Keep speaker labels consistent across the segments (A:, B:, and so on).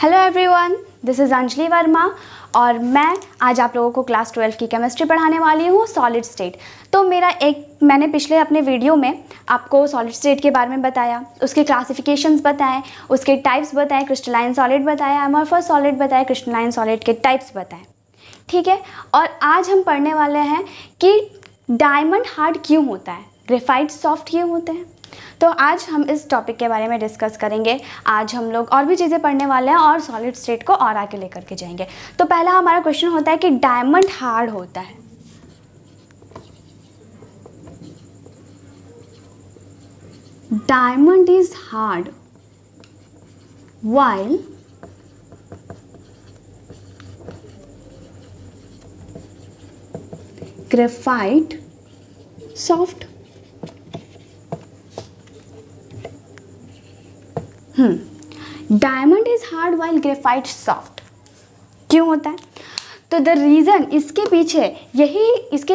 A: Hello everyone, this is Anjali Verma और मैं आज आप लोगों को क्लास 12 की केमिस्ट्री पढ़ाने वाली हूँ सॉलिड स्टेट। तो मैंने पिछले अपने वीडियो में आपको सॉलिड स्टेट के बारे में बताया, उसके क्लासिफिकेशंस बताएं, उसके टाइप्स बताएं, क्रिस्टलाइन सॉलिड बताया, अमorphous सॉलिड बताया, क्रिस्टलाइन सॉलिड के टाइप्स बताएं। ठीक है, और आज हम पढ़ने वाले हैं कि डायमंड हार्ड क्यों होता है, ग्रेफाइट सॉफ्ट क्यों होते हैं। तो आज हम इस टॉपिक के बारे में डिस्कस करेंगे। आज हम लोग और भी चीज़ें पढ़ने वाले हैं और सॉलिड स्टेट को और आगे लेकर के जाएंगे। तो पहला हमारा क्वेश्चन होता है कि डायमंड हार्ड होता है। Diamond is hard while graphite soft। Diamond is hard while graphite soft क्यों होता है? तो द रीज़न इसके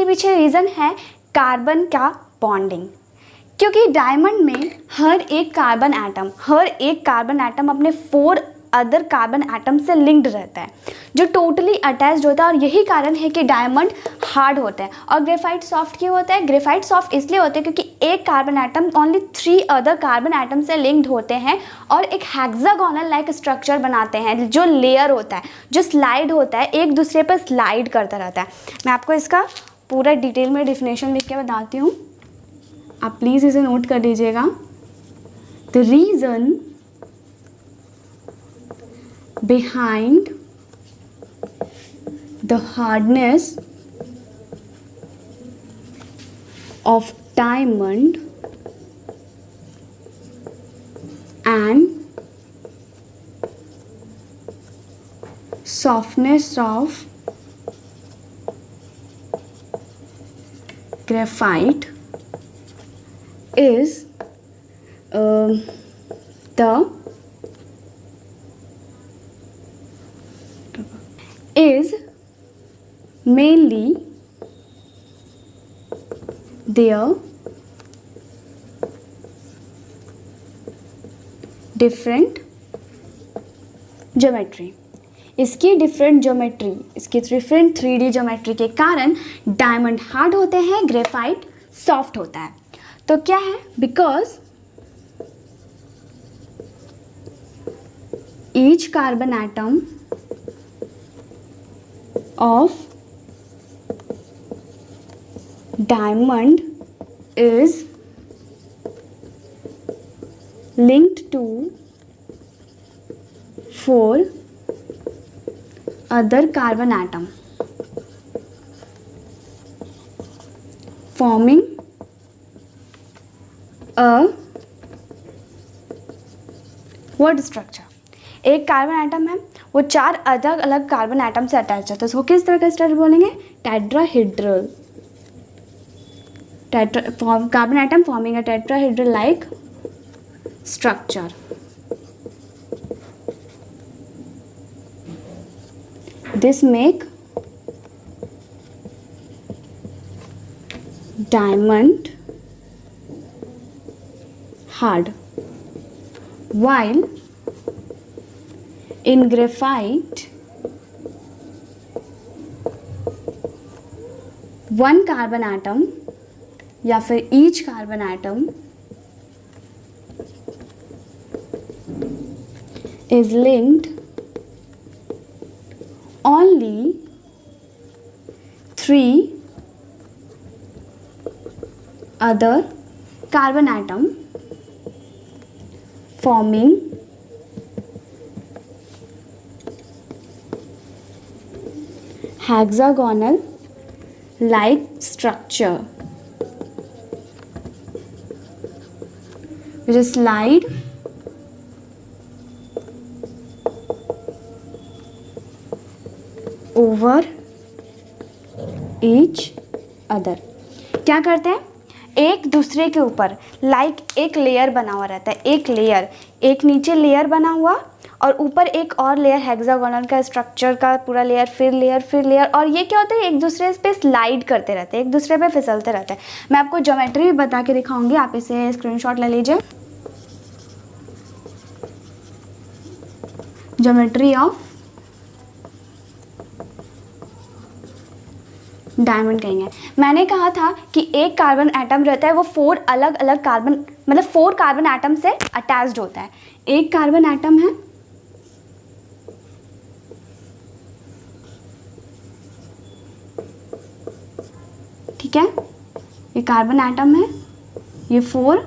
A: पीछे रीज़न है कार्बन का बॉन्डिंग। क्योंकि डायमंड में हर एक कार्बन एटम अपने 4 अदर कार्बन एटम से लिंक्ड रहता है, जो टोटली अटैच्ड होता है, और यही कारण है कि डायमंड हार्ड होता है। और ग्रेफाइट सॉफ्ट क्यों होता है? ग्रेफाइट सॉफ्ट इसलिए होता है क्योंकि एक carbon atom only 3 other carbon atom से लिंक्ड होते हैं और एक हेक्सागोनल लाइक स्ट्रक्चर बनाते हैं, जो लेयर होता है, जो स्लाइड होता है, एक दूसरे पर स्लाइड करता रहता है। मैं आपको इसका पूरा डिटेल में डिफिनेशन लिख के बताती हूँ, आप प्लीज़ इसे नोट कर लीजिएगा। The reason behind the hardness of diamond and softness of graphite is mainly their different geometry. इसकी डिफरेंट 3D ज्योमेट्री के कारण डायमंड हार्ड होते हैं, ग्रेफाइट सॉफ्ट होता है। तो क्या है? Because each carbon atom of diamond is linked to 4 other carbon atom, forming a word structure। एक कार्बन एटम है, वो 4 अलग अलग कार्बन एटम से अटैच है, तो उसको किस तरह का स्ट्रक्चर बोलेंगे? Tetrahedral. Carbon atom forming a tetrahedral like structure. This make diamond hard while in graphite one carbon atom या फिर each carbon atom is linked only 3 other carbon atom forming hexagonal like structure which is slide over each other। क्या करते हैं? एक दूसरे के ऊपर एक लेयर बना हुआ रहता है, एक नीचे लेयर बना हुआ और ऊपर एक और लेयर हेक्सागोनल का स्ट्रक्चर का पूरा लेयर, फिर लेयर, और ये क्या होता है, एक दूसरे पे स्लाइड करते रहते हैं, एक दूसरे पे फिसलते रहते हैं। मैं आपको ज्योमेट्री भी बता के दिखाऊंगी, आप इसे स्क्रीनशॉट ले लीजिए। ज्योमेट्री ऑफ डायमंड कहेंगे। मैंने कहा था कि एक कार्बन एटम रहता है वो 4 अलग अलग कार्बन, मतलब 4 कार्बन एटम से अटैच्ड होता है। एक कार्बन एटम है, ठीक है, ये कार्बन एटम है, ये 4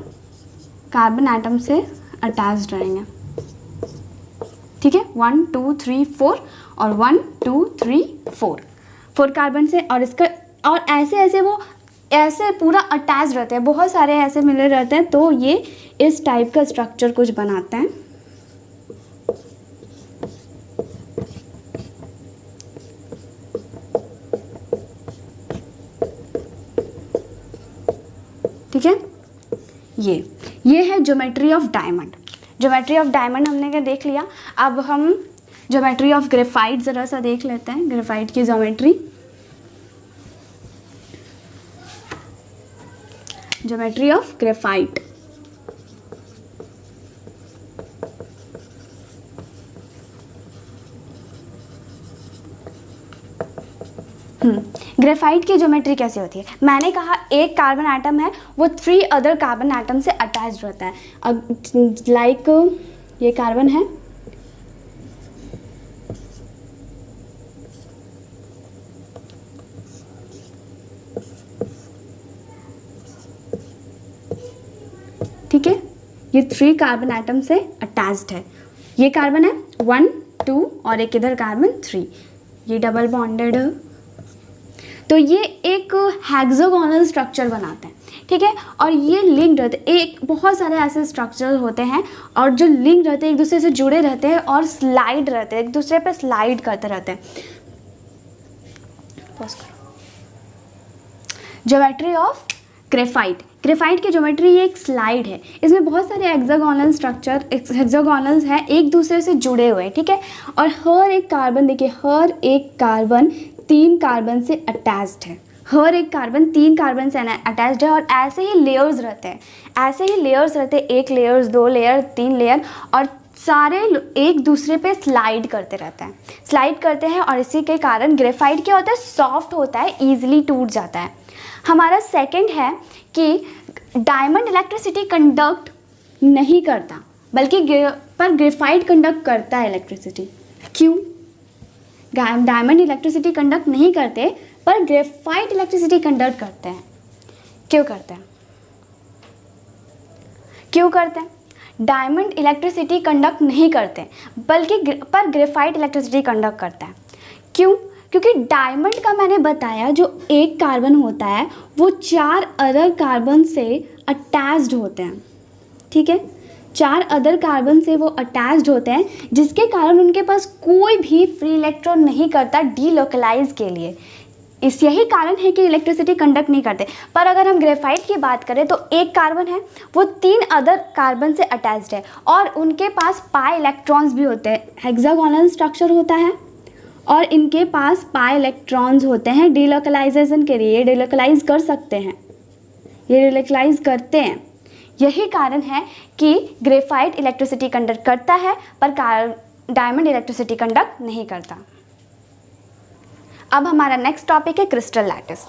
A: कार्बन एटम से अटैच्ड रहेंगे, ठीक है, 1 2 3 4 और 1 2 3 4 कार्बन से, और इसका और ऐसे ऐसे वो ऐसे पूरा अटैच रहते हैं, बहुत सारे ऐसे मिले रहते हैं, तो ये इस टाइप का स्ट्रक्चर कुछ बनाते हैं। ठीक है, ये है geometry of diamond. Geometry of diamond हमने क्या देख लिया। अब हम ज्योमेट्री ऑफ ग्रेफाइट ज़रा सा देख लेते हैं, ग्रेफाइट की geometry. Geometry of graphite, graphite की ज्योमेट्री कैसे होती है। मैंने कहा एक कार्बन एटम है वो 3 अदर कार्बन एटम से अटैच रहता है। अब लाइक ये कार्बन है, ठीक है, ये 3 कार्बन एटम से अटैच्ड है। ये कार्बन है 1 2 और एक इधर कार्बन 3, ये डबल बॉन्डेड है, तो ये एक हेक्सागोनल स्ट्रक्चर बनाते हैं, ठीक है। और ये लिंक रहते हैं, एक बहुत सारे ऐसे स्ट्रक्चर होते हैं और जो लिंक रहते हैं, एक दूसरे से जुड़े रहते हैं और स्लाइड रहते हैं, एक दूसरे पे स्लाइड करते रहते हैं। ज्योमेट्री ऑफ ग्रेफाइट, ग्रेफाइट की ज्योमेट्री ये एक स्लाइड है, इसमें बहुत सारे हेक्सागोनल स्ट्रक्चर हेक्सागोनल्स हैं एक दूसरे से जुड़े हुए हैं, ठीक है। और हर एक कार्बन देखिए, हर एक कार्बन 3 कार्बन से अटैच्ड है, हर एक कार्बन 3 कार्बन से अटैच्ड है। और ऐसे ही लेयर्स रहते हैं, ऐसे ही लेयर्स रहते हैं, 1 लेयर्स 2 लेयर 3 लेयर, और सारे एक दूसरे पे स्लाइड करते रहते हैं, स्लाइड करते हैं। और इसी के कारण ग्रेफाइट क्या होता है, सॉफ्ट होता है, ईजिली टूट जाता है। हमारा सेकंड है कि डायमंड इलेक्ट्रिसिटी कंडक्ट नहीं करता, बल्कि पर ग्रेफाइट कंडक्ट करता है इलेक्ट्रिसिटी। क्यों? डायमंड इलेक्ट्रिसिटी कंडक्ट नहीं करते पर ग्रेफाइट इलेक्ट्रिसिटी कंडक्ट करते हैं। क्यों करते हैं? क्यों करते हैं? डायमंड इलेक्ट्रिसिटी कंडक्ट नहीं करते बल्कि पर ग्रेफाइट इलेक्ट्रिसिटी कंडक्ट करता है। क्यों? क्योंकि डायमंड का मैंने बताया जो एक कार्बन होता है वो 4 अदर कार्बन से अटैच्ड होते हैं, ठीक है, 4 अदर कार्बन से वो अटैच्ड होते हैं, जिसके कारण उनके पास कोई भी फ्री इलेक्ट्रॉन नहीं करता डीलोकलाइज के लिए। इस यही कारण है कि इलेक्ट्रिसिटी कंडक्ट नहीं करते। पर अगर हम ग्रेफाइट की बात करें तो एक कार्बन है वो 3 अदर कार्बन से अटैच्ड है और उनके पास पाई इलेक्ट्रॉन्स भी होते हैं, हेक्सागोनल स्ट्रक्चर होता है और इनके पास पाई इलेक्ट्रॉन्स होते हैं डीलोकलाइजेशन के लिए, ये डीलोकलाइज कर सकते हैं, ये डीलोकलाइज करते हैं। यही कारण है कि ग्रेफाइट इलेक्ट्रिसिटी कंडक्ट करता है पर डायमंड इलेक्ट्रिसिटी कंडक्ट नहीं करता। अब हमारा नेक्स्ट टॉपिक है क्रिस्टल लैटिस।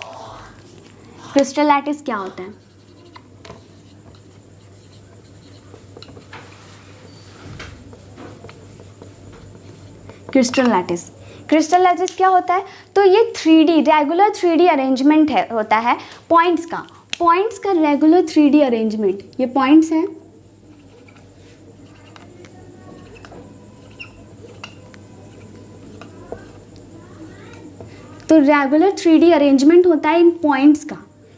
A: क्रिस्टल लैटिस क्या होता है? क्रिस्टल लैटिस, क्रिस्टल लैटिस क्या होता है? तो ये 3D रेगुलर 3D अरेंजमेंट है, होता है पॉइंट्स का रेगुलर 3D अरेंजमेंट। ये पॉइंट्स हैं, तो रेगुलर 3D अरेंजमेंट होता है इन पॉइंट्स का।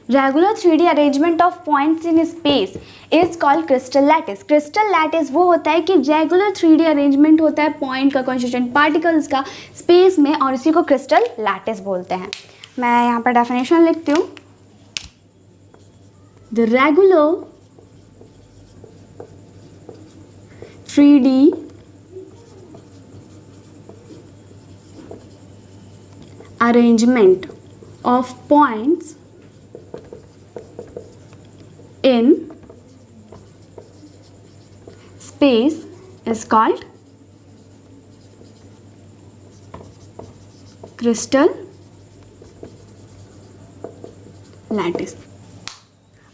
A: Regular 3D arrangement of points in space is called crystal lattice. Crystal lattice वो होता है कि रेगुलर 3D अरेंजमेंट होता है पॉइंट का, कॉन्स्टिट्यूएंट पार्टिकल्स का स्पेस में, और इसी को क्रिस्टल लैटिस बोलते हैं। मैं यहाँ पर डेफिनेशन लिखती हूँ। The regular 3D arrangement of points in space is called crystal lattice.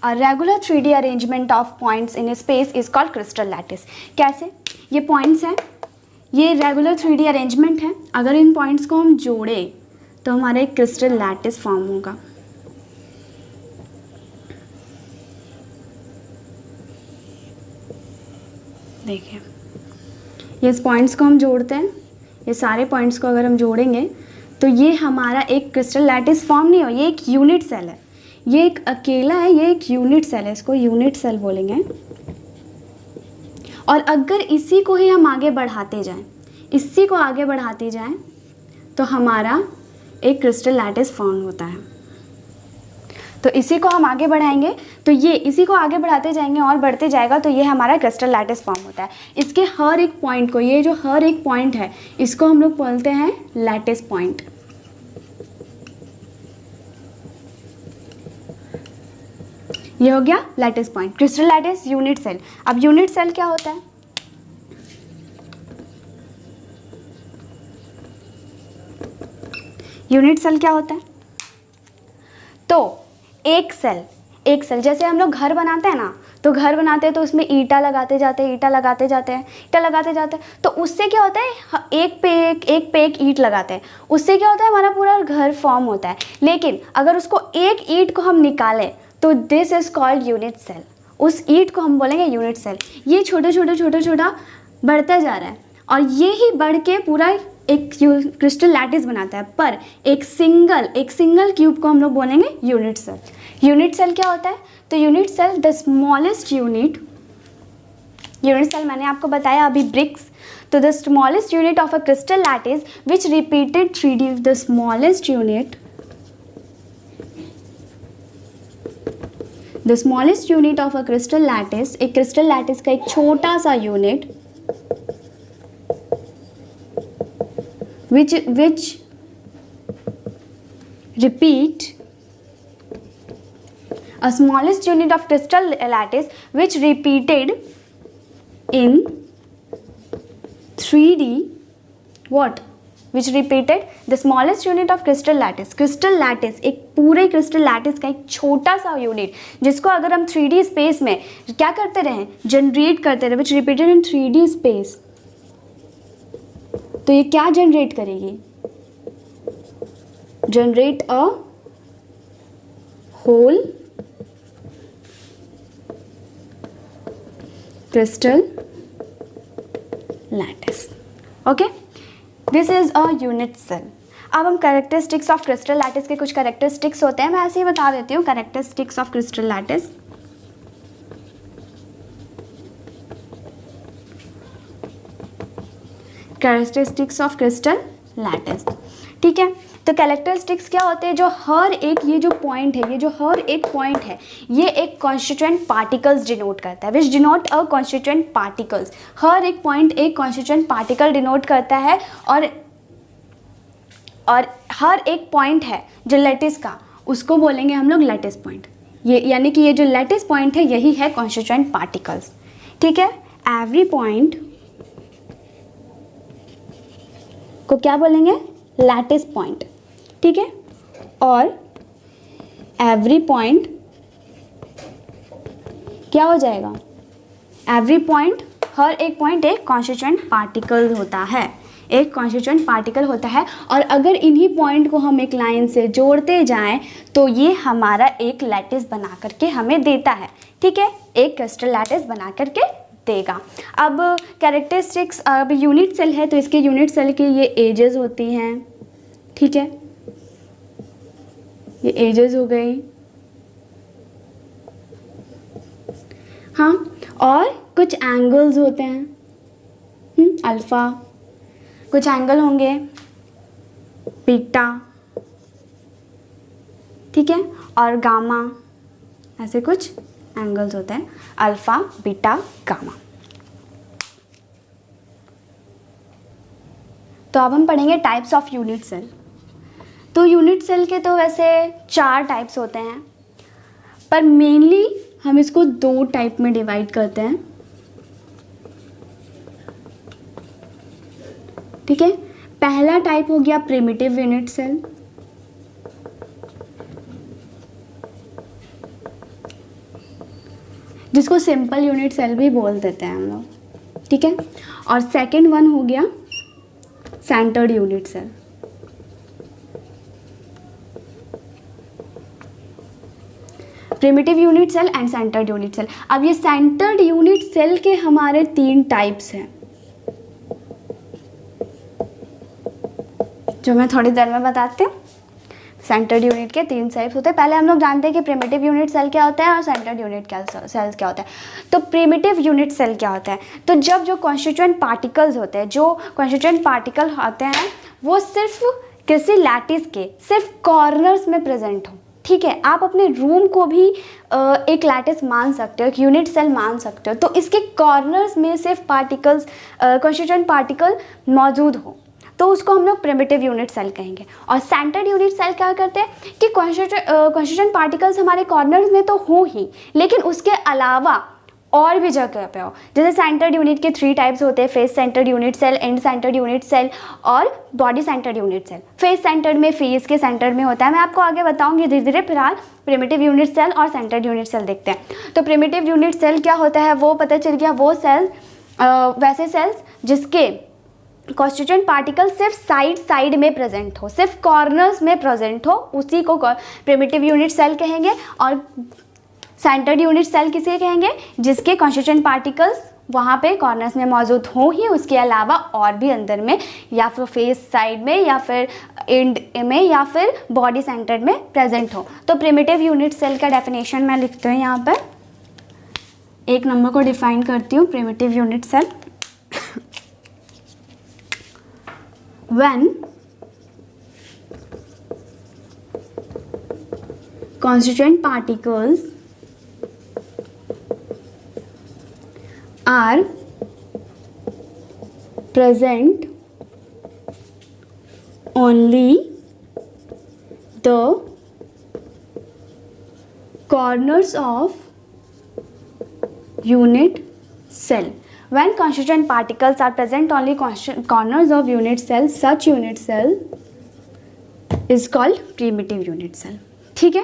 A: A regular 3D arrangement of points in a space is called crystal lattice। कैसे? ये पॉइंट्स हैं, ये रेगुलर 3D अरेंजमेंट है, अगर इन पॉइंट्स को हम जोड़े तो हमारा एक क्रिस्टल लैटिस फॉर्म होगा। देखिए, ये इस पॉइंट्स को हम जोड़ते हैं, ये सारे पॉइंट्स को अगर हम जोड़ेंगे तो ये हमारा एक क्रिस्टल लैटिस फॉर्म नहीं हो, ये एक यूनिट सेल है, ये एक अकेला है, ये एक यूनिट सेल है, इसको यूनिट सेल बोलेंगे। और अगर इसी को ही हम आगे बढ़ाते जाएं, इसी को आगे बढ़ाते जाएं तो हमारा एक क्रिस्टल लैटिस फॉर्म होता है। तो इसी को हम आगे बढ़ाएंगे तो ये इसी को आगे बढ़ाते जाएंगे और बढ़ते जाएगा तो ये हमारा क्रिस्टल लैटिस फॉर्म होता है। इसके हर एक पॉइंट को, ये जो हर एक पॉइंट है इसको हम लोग बोलते हैं लैटिस पॉइंट। ये हो गया lattice point, crystal lattice, unit cell. अब यूनिट सेल क्या होता है? यूनिट सेल क्या होता है? तो एक सेल जैसे हम लोग घर बनाते हैं ना, तो घर बनाते हैं तो उसमें ईंटा लगाते जाते हैं, ईंटा लगाते जाते हैं, तो उससे क्या होता है, एक पे एक ईंट लगाते हैं, उससे क्या होता है, हमारा पूरा घर फॉर्म होता है। लेकिन अगर उसको एक ईंट को हम निकालें तो this is called unit cell, उस ईंट को हम बोलेंगे यूनिट सेल। ये छोटा बढ़ता जा रहा है और ये ही बढ़ के पूरा एक क्रिस्टल लैटिस बनाता है, पर एक सिंगल क्यूब को हम लोग बोलेंगे यूनिट सेल। यूनिट सेल क्या होता है? तो unit cell the smallest unit cell मैंने आपको बताया अभी ब्रिक्स। तो the smallest unit of a crystal lattice which repeated 3D, the smallest unit of a crystal lattice, एक क्रिस्टल लैटिस का एक छोटा सा unit which repeat a smallest unit of crystal lattice which repeated in 3D what? Which repeated the smallest unit of crystal lattice। Crystal lattice, एक पूरे crystal lattice का एक छोटा सा यूनिट जिसको अगर हम 3D स्पेस में क्या करते रहे, जनरेट करते रहे, which repeated in 3D space, तो ये क्या जनरेट करेगी? Generate a whole crystal lattice. Okay, this is a unit cell. अब हम कैरेक्टरिस्टिक्स ऑफ क्रिस्टल लैटिस के कुछ कैरेक्टरिस्टिक्स होते हैं, मैं ऐसे ही बता देती हूँ। Characteristics of crystal lattice, characteristics of crystal lattice, ठीक है। तो कैरेक्टरिस्टिक्स क्या होते हैं? जो हर एक ये जो पॉइंट है, ये एक कॉन्स्टिट्यूएंट पार्टिकल्स डिनोट करता है, विच डिनोट अ कॉन्स्टिट्यूएंट पार्टिकल्स। हर एक पॉइंट एक कॉन्स्टिट्यूएंट पार्टिकल डिनोट करता है और हर एक पॉइंट है जो लैटिस का, उसको बोलेंगे हम लोग लैटिस पॉइंट। ये यानी कि ये जो लैटिस पॉइंट है यही है कॉन्स्टिट्यूएंट पार्टिकल्स, ठीक है। एवरी पॉइंट को क्या बोलेंगे? लैटिस पॉइंट, ठीक है। और एवरी पॉइंट क्या हो जाएगा? एवरी पॉइंट, हर एक पॉइंट एक कॉन्स्टिट्यूएंट पार्टिकल होता है, एक कॉन्स्टिट्यूएंट पार्टिकल होता है। और अगर इन्हीं पॉइंट को हम एक लाइन से जोड़ते जाएं तो ये हमारा एक लैटिस बना करके हमें देता है, ठीक है, एक क्रिस्टल लैटिस बना करके देगा। अब कैरेक्टरिस्टिक्स, अब यूनिट सेल है तो इसके यूनिट सेल की ये एजेस होती हैं, ठीक है, ये एजेस हो गई, हाँ। और कुछ एंगल्स होते हैं, अल्फा, कुछ एंगल होंगे बीटा, ठीक है, और गामा, ऐसे कुछ एंगल्स होते हैं, अल्फा, बीटा, गामा। तो अब हम पढ़ेंगे टाइप्स ऑफ यूनिट सेल। तो यूनिट सेल के तो वैसे 4 टाइप्स होते हैं, पर मेनली हम इसको 2 टाइप में डिवाइड करते हैं, ठीक है। पहला टाइप हो गया प्रिमिटिव यूनिट सेल, जिसको सिंपल यूनिट सेल भी बोल देते हैं हम लोग, ठीक है। और सेकंड वन हो गया centred unit cell. Primitive unit cell and centred unit cell. अब ये सेंटर्ड यूनिट सेल के हमारे 3 टाइप्स हैं, जो मैं थोड़ी देर में बताती हूँ। सेंटर्ड यूनिट के 3 टाइप्स होते हैं। पहले हम लोग जानते हैं कि प्रिमिटिव यूनिट सेल क्या होता है और सेंटर्ड यूनिट सेल क्या होता है। तो प्रिमिटिव यूनिट सेल क्या होता है, तो जब जो कॉन्स्टिट्यूएंट पार्टिकल्स होते हैं, जो कॉन्स्टिट्यूएंट पार्टिकल होते हैं वो सिर्फ किसी लैटिस के सिर्फ कॉर्नर्स में प्रेजेंट हो, ठीक है। आप अपने रूम को भी एक लैटिस मान सकते हो, एक यूनिट सेल मान सकते हो। तो इसके कॉर्नर्स में सिर्फ पार्टिकल्स, कॉन्स्टिट्यूएंट पार्टिकल मौजूद हो, तो उसको हम लोग प्रिमिटिव यूनिट सेल कहेंगे। और सेंटर्ड यूनिट सेल क्या करते हैं कि कॉन्स्टिट्यूएंट पार्टिकल्स हमारे कॉर्नर्स में तो हो ही, लेकिन उसके अलावा और भी जगह पे हो। जैसे सेंटर्ड यूनिट के 3 टाइप्स होते हैं, face centred unit cell, and centred unit cell और body centred unit cell. Face centred में फेस के सेंटर में होता है, मैं आपको आगे बताऊंगी धीरे धीरे। फिलहाल प्रिमिटिव यूनिट सेल और सेंटर्ड यूनिट सेल देखते हैं। तो प्रिमिटिव यूनिट सेल क्या होता है वो पता चल गया, वो सेल वैसे सेल्स जिसके कॉन्स्टिट्यूएंट पार्टिकल सिर्फ साइड में प्रेजेंट हो, सिर्फ कॉर्नर्स में प्रेजेंट हो, उसी को प्रिमिटिव यूनिट सेल कहेंगे। और सेंटर्ड यूनिट सेल किसे कहेंगे, जिसके कॉन्स्टिट्यूएंट पार्टिकल्स वहाँ पे कॉर्नर्स में मौजूद हो ही, उसके अलावा और भी अंदर में या फिर फेस साइड में या फिर एंड में या फिर बॉडी सेंटर में प्रेजेंट हो। तो प्रिमिटिव यूनिट सेल का डेफिनेशन मैं लिखती हूँ यहाँ पर, 1 नंबर को डिफाइन करती हूँ। Primitive unit cell, when constituent particles are present only the corners of unit cell. When constituent particles are present only corners of unit cell, such unit cell is called primitive unit cell, ठीक है।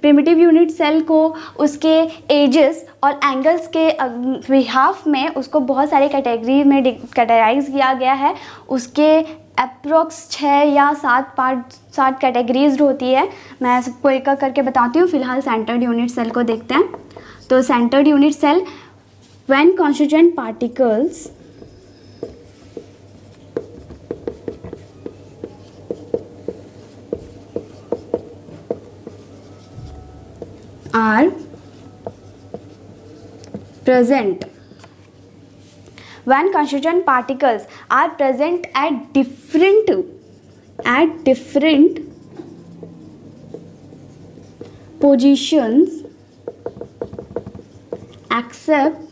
A: Primitive unit cell को उसके edges और angles के behalf में उसको बहुत सारे कैटेगरी में कैटेगराइज किया गया है। उसके अप्रोक्स 6 या 7 कैटेगरीज होती है। मैं सबको एक एक करके बताती हूँ। फिलहाल सेंटर्ड यूनिट सेल को देखते हैं। तो centred unit cell, when constituent particles are present, when constituent particles are present at different positions except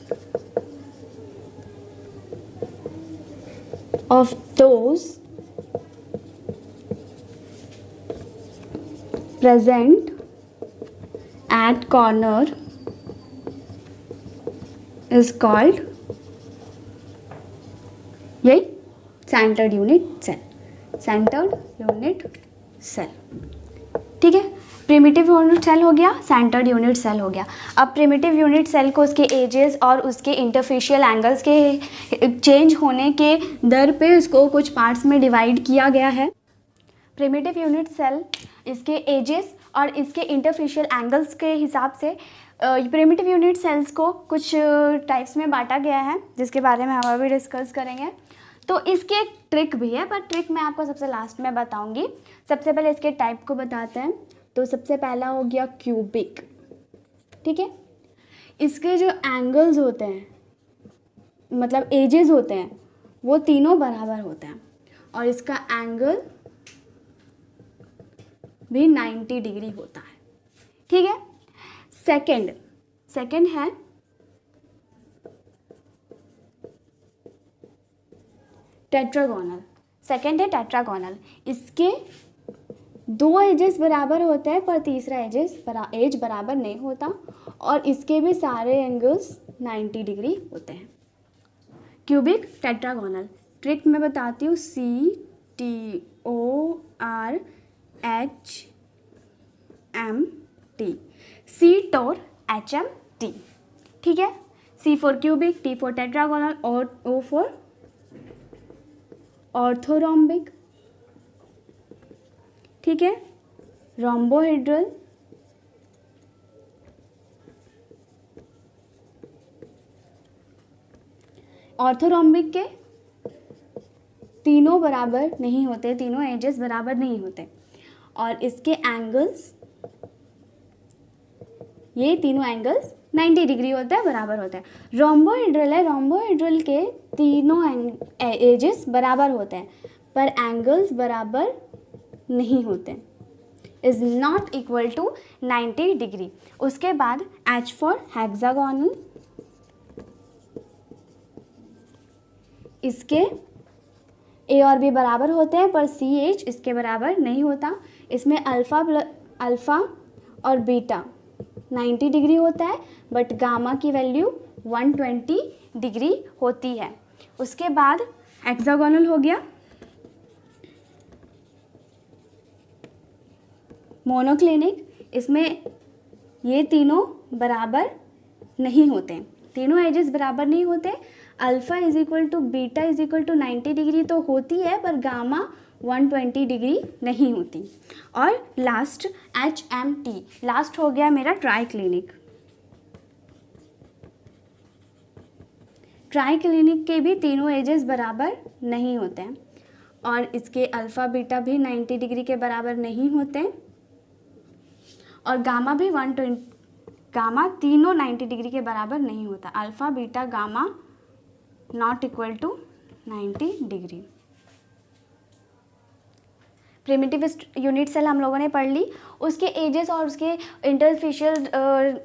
A: of those present at corner is called, यही centred unit cell, centred unit cell, ठीक है। Primitive unit cell हो गया, centred unit cell हो गया। अब primitive unit cell को उसके एजेस और उसके इंटरफेशियल एंगल्स के चेंज होने के दर पे इसको कुछ पार्ट्स में डिवाइड किया गया है। प्रिमिटिव यूनिट सेल इसके एजेस और इसके इंटरफेशियल एंगल्स के हिसाब से प्रिमिटिव यूनिट सेल्स को कुछ टाइप्स में बांटा गया है, जिसके बारे में हम अभी डिस्कस करेंगे। तो इसके एक ट्रिक भी है, पर ट्रिक मैं आपको सबसे लास्ट में बताऊंगी। सबसे पहले इसके टाइप को बताते हैं। तो सबसे पहला हो गया क्यूबिक, ठीक है। इसके जो एंगल्स होते हैं, मतलब एजेस होते हैं, वो तीनों बराबर होते हैं और इसका एंगल भी 90 डिग्री होता है, ठीक है। सेकंड है टेट्रागोनल। सेकंड है टेट्रागोनल। इसके 2 एजेस बराबर होते हैं पर तीसरा एज बराबर नहीं होता और इसके भी सारे एंगल्स 90 डिग्री होते हैं। Cubic, tetragonal. ट्रिक मैं बताती हूँ, CTORHMT, CTORHMT, ठीक है। C for cubic, T for tetragonal और O फॉर ऑर्थोरोम्बिक, ठीक है। रोम्बोहेड्रल, ऑर्थोरोम्बिक के तीनों बराबर नहीं होते, तीनों एजेस बराबर नहीं होते, और इसके एंगल्स, ये तीनों एंगल्स 90 डिग्री होता है, बराबर होता है। रोम्बोहेड्रल है, रोम्बोहेड्रल के तीनों एजेस बराबर होते हैं पर एंगल्स बराबर नहीं होते, is not equal to 90 degree. उसके बाद H फॉर हेक्सागोनल, इसके A और B बराबर होते हैं पर CH इसके बराबर नहीं होता। इसमें अल्फ़ा और बीटा 90 डिग्री होता है बट गामा की वैल्यू 120 डिग्री होती है। उसके बाद हेक्सागोनल हो गया, मोनोक्लिनिक, इसमें ये तीनों बराबर नहीं होते, तीनों एजेस बराबर नहीं होते। Alpha is equal to beta is equal to 90 degree तो होती है पर गामा 120 डिग्री नहीं होती। और लास्ट HMT, लास्ट हो गया मेरा ट्राइक्लिनिक। ट्राइक्लिनिक के भी तीनों एजेस बराबर नहीं होते हैं और इसके अल्फ़ा बीटा भी 90 डिग्री के बराबर नहीं होते और गामा भी 120, गामा तीनों 90 डिग्री के बराबर नहीं होता। Alpha beta gamma not equal to 90 degree. Primitive unit cell हम लोगों ने पढ़ ली, उसके एजेस और उसके इंटरफेशियल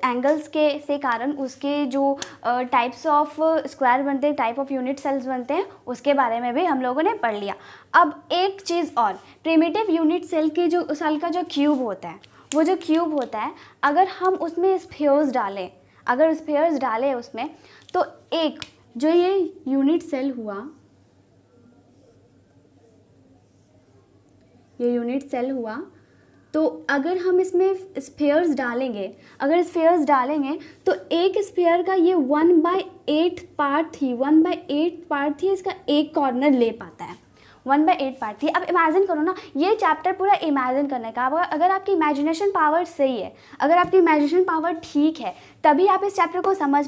A: एंगल्स के से कारण उसके जो टाइप्स ऑफ स्क्वायर बनते हैं, टाइप ऑफ यूनिट सेल्स बनते हैं, उसके बारे में भी हम लोगों ने पढ़ लिया। अब एक चीज़ और, प्रिमिटिव यूनिट सेल के जो सेल का जो क्यूब होता है, वो जो क्यूब होता है अगर हम उसमें स्फीयर्स डालें, अगर स्फीयर्स डालें उसमें, तो एक जो ये यूनिट सेल हुआ, ये यूनिट सेल हुआ, तो अगर हम इसमें स्फीयर्स डालेंगे, अगर स्फीयर्स डालेंगे तो एक स्फीयर का ये 1/8 पार्ट थी, 1/8 पार्ट थी, इसका एक कॉर्नर ले पाता है, 1/8 पार्ट थी। अब इमेजिन करो ना, ये चैप्टर पूरा इमेजिन करने का, अगर आपकी इमेजिनेशन पावर सही है, अगर आपकी इमेजिनेशन पावर ठीक है, तभी आप इस चैप्टर को समझ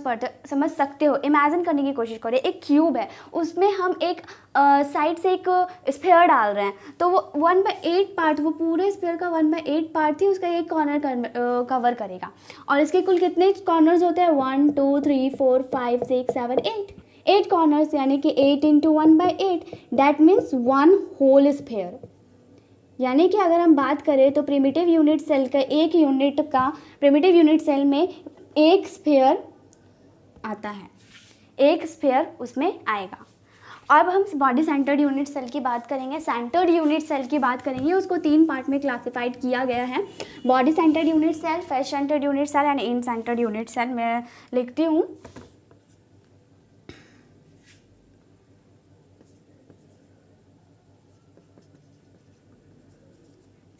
A: सकते हो। इमेजिन करने की कोशिश करें, एक क्यूब है, उसमें हम एक साइड से एक स्फीयर डाल रहे हैं, तो वो 1/8 पार्ट, वो पूरे स्फीयर का 1/8 पार्ट थी, उसका एक कॉर्नर कवर करेगा। और इसके कुल कितने कॉर्नर्स होते हैं? 1 2 3 4 5 6 7 8 कॉर्नर्स, यानी कि 8 into 1/8, that means 1 whole sphere. यानी कि अगर हम बात करें तो प्रिमिटिव यूनिट सेल का एक यूनिट का, प्रिमिटिव यूनिट सेल में एक स्फीयर आता है, एक स्फीयर उसमें आएगा। अब हम बॉडी सेंटर्ड यूनिट सेल की बात करेंगे, सेंटर्ड यूनिट सेल की बात करेंगे। उसको 3 पार्ट में क्लासिफाइड किया गया है, body centred unit cell, face centred unit cell and end centred unit cell. मैं लिखती हूँ,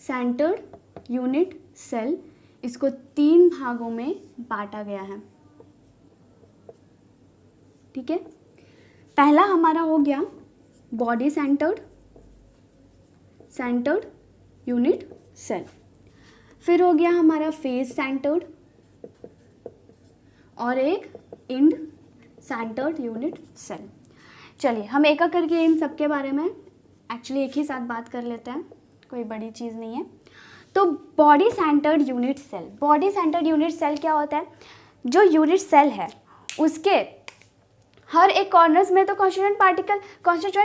A: सेंटर्ड यूनिट सेल, इसको 3 भागों में बांटा गया है, ठीक है। पहला हमारा हो गया बॉडी सेंटर्ड यूनिट सेल, फिर हो गया हमारा फेस सेंटर्ड और एक इंड सेंटर्ड यूनिट सेल। चलिए हम एक एक करके इन सब के बारे में एक्चुअली एक ही साथ बात कर लेते हैं, कोई बड़ी चीज़ नहीं है। तो body centred unit cell, body centred unit cell क्या होता है? जो यूनिट सेल है उसके हर एक कॉर्नर्स में तो कॉन्स्टिट्यूएंट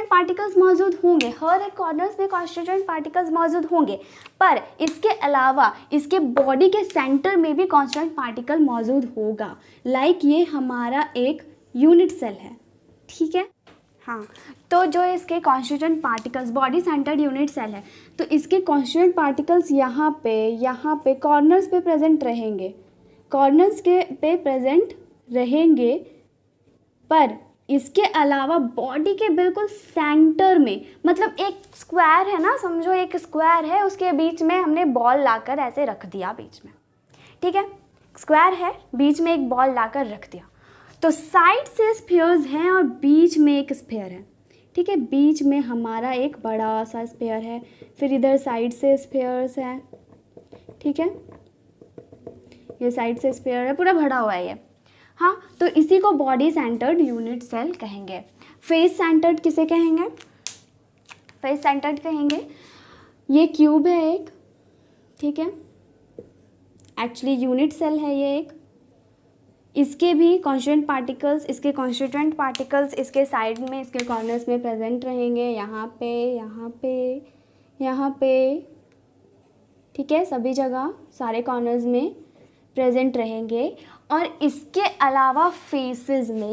A: पार्टिकल्स मौजूद होंगे, हर एक कॉर्नर्स में कॉन्स्टिट्यूएंट पार्टिकल्स मौजूद होंगे, पर इसके अलावा इसके बॉडी के सेंटर में भी कॉन्स्टिट्यूएंट पार्टिकल मौजूद होगा। लाइक ये हमारा एक यूनिट सेल है, ठीक है। हाँ, तो जो इसके constituent particles, body centred unit cell है, तो इसके कॉन्स्टिट्यूएंट पार्टिकल्स यहाँ पे कॉर्नर्स पे प्रेजेंट रहेंगे, कॉर्नर्स के पे प्रेजेंट रहेंगे, पर इसके अलावा बॉडी के बिल्कुल सेंटर में, मतलब एक स्क्वायर है ना, समझो एक स्क्वायर है, उसके बीच में हमने बॉल लाकर ऐसे रख दिया बीच में, ठीक है, स्क्वायर है, बीच में एक बॉल लाकर रख दिया, तो साइड से स्फीयर्स हैं और बीच में एक स्फीयर है, ठीक है, बीच में हमारा एक बड़ा सा स्फीयर है, फिर इधर साइड से स्फीयर्स हैं, ठीक है, ये साइड से स्फीयर है, पूरा भरा हुआ है ये। हाँ, तो इसी को बॉडी सेंटर्ड यूनिट सेल कहेंगे। फेस सेंटर्ड किसे कहेंगे? फेस सेंटर्ड कहेंगे। ये क्यूब है एक, ठीक है, एक्चुअली यूनिट सेल है ये एक, इसके भी कॉन्स्टिट्यूएंट पार्टिकल्स, इसके कॉन्स्टिट्यूएंट पार्टिकल्स इसके साइड में, इसके कॉर्नर्स में प्रेजेंट रहेंगे, यहाँ पे, यहाँ पे, यहाँ पे, ठीक है, सभी जगह सारे कॉर्नर्स में प्रेजेंट रहेंगे। और इसके अलावा फेसेस में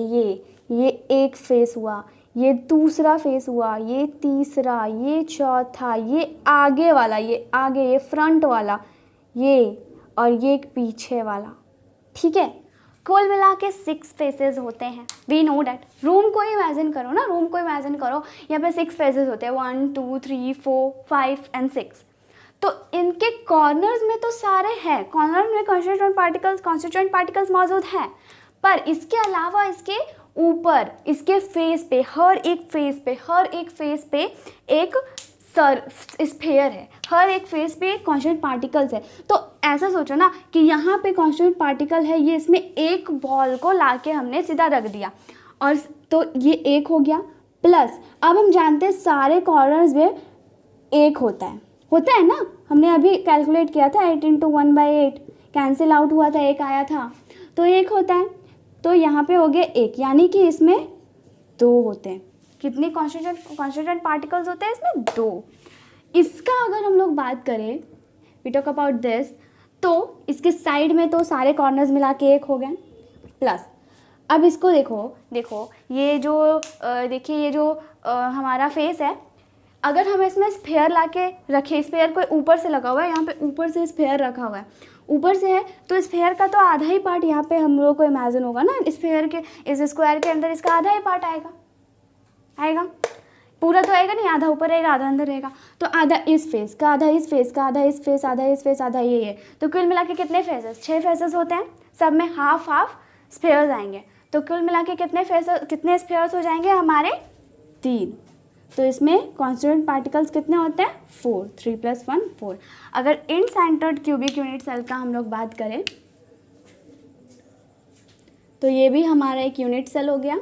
A: ये एक फेस हुआ, ये दूसरा फेस हुआ, ये तीसरा, ये चौथा, ये आगे वाला, ये आगे, ये फ्रंट वाला, ये, और ये एक पीछे वाला, ठीक है, कुल मिला के 6 फेसेस होते हैं। We know that. रूम को इमेजिन करो ना, रूम को इमेजिन करो, यहाँ पे 6 फेसेस होते हैं, 1 2 3 4 5 एंड 6। तो इनके कॉर्नर्स में तो सारे हैं, कॉर्नर में कॉन्स्टिट्यूएंट पार्टिकल्स मौजूद हैं, पर इसके अलावा इसके ऊपर, इसके फेस पे, हर एक फेस पे एक स्फीयर है, हर एक फेस पे कॉन्स्टिट्यूएंट पार्टिकल्स है। तो ऐसा सोचो ना कि यहाँ पे कॉन्स्टिट्यूएंट पार्टिकल है, ये इसमें एक बॉल को लाके हमने सीधा रख दिया, और तो ये एक हो गया, प्लस अब हम जानते हैं सारे कॉर्नर्स में एक होता है ना, हमने अभी कैलकुलेट किया था, 8 × 1/8 कैंसिल आउट हुआ था, एक आया था, तो एक होता है, तो यहाँ पे हो गया एक, यानी कि इसमें 2 होते हैं। कितने कॉन्स्टिट्यूएंट पार्टिकल्स होते हैं इसमें? 2। इसका अगर हम लोग बात करें, वी टॉक अबाउट दिस, तो इसके साइड में तो सारे कॉर्नर्स मिला के एक हो गए, प्लस अब इसको देखो ये जो देखिए, ये जो हमारा फेस है, अगर हम इसमें स्फीयर लाके रखें, स्फीयर कोई ऊपर से लगा हुआ है, यहाँ पे ऊपर से स्फीयर रखा हुआ है, ऊपर से है, तो स्फीयर का तो आधा ही पार्ट यहाँ पे हम लोग को इमेजिन होगा ना, स्फीयर के, इस स्क्वायर के अंदर इसका आधा ही पार्ट आएगा, पूरा तो आएगा नहीं, आधा ऊपर रहेगा, आधा अंदर रहेगा, तो आधा इस फेस का, आधा इस फेस का, आधा इस फेस, आधा इस फेस, आधा ये, तो कुल मिला के कितने फेसेस? 6 फेसेस होते हैं, सब में हाफ स्फीयर्स आएंगे, तो कुल मिला के कितने स्फीयर्स हो जाएंगे हमारे? 3। तो इसमें कॉन्स्टिट्यूएंट पार्टिकल्स कितने होते हैं? 4। 3 + 1 4। अगर इन सेंटर्ड क्यूबिक यूनिट सेल का हम लोग बात करें, तो ये भी हमारा एक यूनिट सेल हो गया,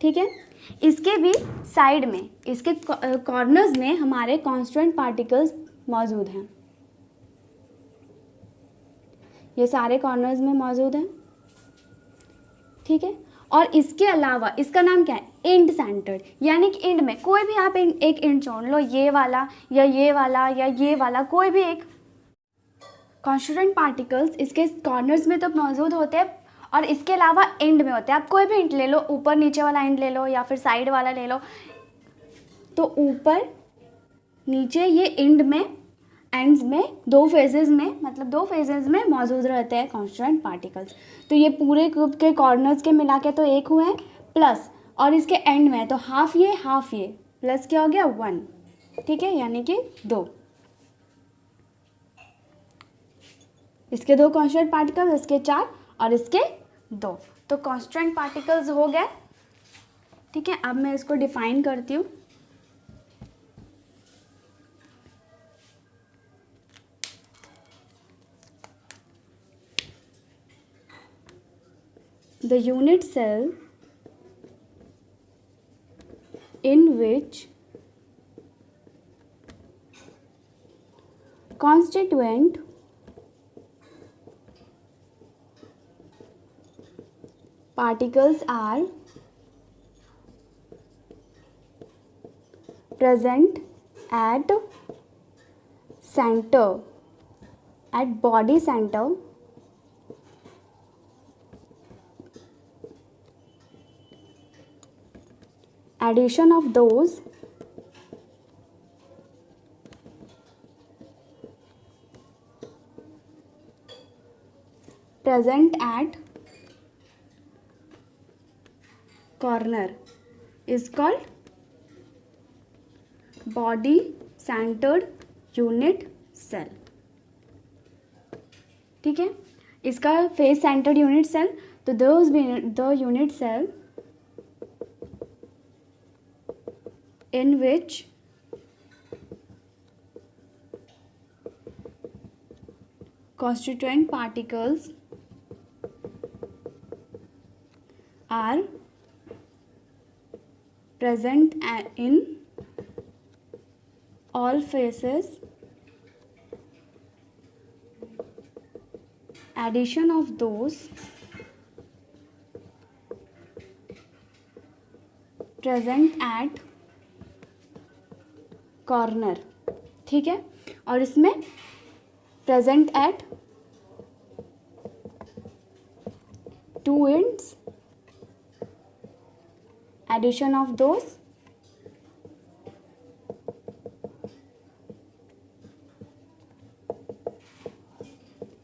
A: ठीक है। इसके भी साइड में, इसके कॉर्नर्स में हमारे कॉन्स्टिट्यूएंट पार्टिकल्स मौजूद हैं, ये सारे कॉर्नर्स में मौजूद हैं, ठीक है। और इसके अलावा इसका नाम क्या है? एंड सेंटर्ड, यानी कि एंड में कोई भी आप एक एंड चुन लो, ये वाला या ये वाला या ये वाला, कोई भी एक कॉन्स्टिट्यूएंट पार्टिकल्स इसके कॉर्नर्स में तो मौजूद होते हैं, और इसके अलावा एंड में होते हैं। आप कोई भी एंड ले लो, ऊपर नीचे वाला एंड ले लो या फिर साइड वाला ले लो, तो ऊपर नीचे ये एंड में, एंड्स में, 2 फेजेस में, मतलब 2 फेजेस में मौजूद रहते हैं कॉन्स्टिट्यूएंट पार्टिकल्स। तो ये पूरे क्यूब के कॉर्नर्स के मिला के तो एक हुए हैं, प्लस और इसके एंड में तो हाफ ये, प्लस क्या हो गया? 1, ठीक है, यानी कि 2। इसके 2 कॉन्स्टिट्यूएंट पार्टिकल्स, इसके 4 और इसके 2, तो कॉन्स्टिट्यूएंट पार्टिकल्स हो गए, ठीक है। अब मैं इसको डिफाइन करती हूँ। The unit cell in which constituent particles are present at center, at body center, addition of those present at corner is called body centred unit cell. ठीक है, इसका फेस सेंटर्ड यूनिट सेल, तो the unit cell in which constituent particles are present in all faces, addition of those present at corner. ठीक है, और इसमें present at two ends, addition of those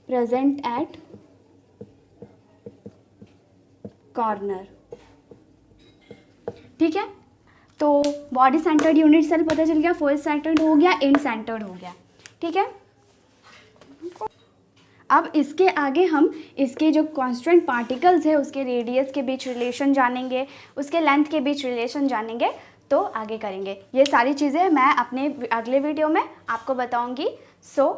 A: present at corner. ठीक है, तो body centred unit cell पता चल गया, फेस सेंटर्ड हो गया, एंड सेंटर्ड हो गया। ठीक है, अब इसके आगे हम इसके जो कांस्टेंट पार्टिकल्स है उसके रेडियस के बीच रिलेशन जानेंगे, उसके लेंथ के बीच रिलेशन जानेंगे, तो आगे करेंगे। ये सारी चीज़ें मैं अपने अगले वीडियो में आपको बताऊंगी। सो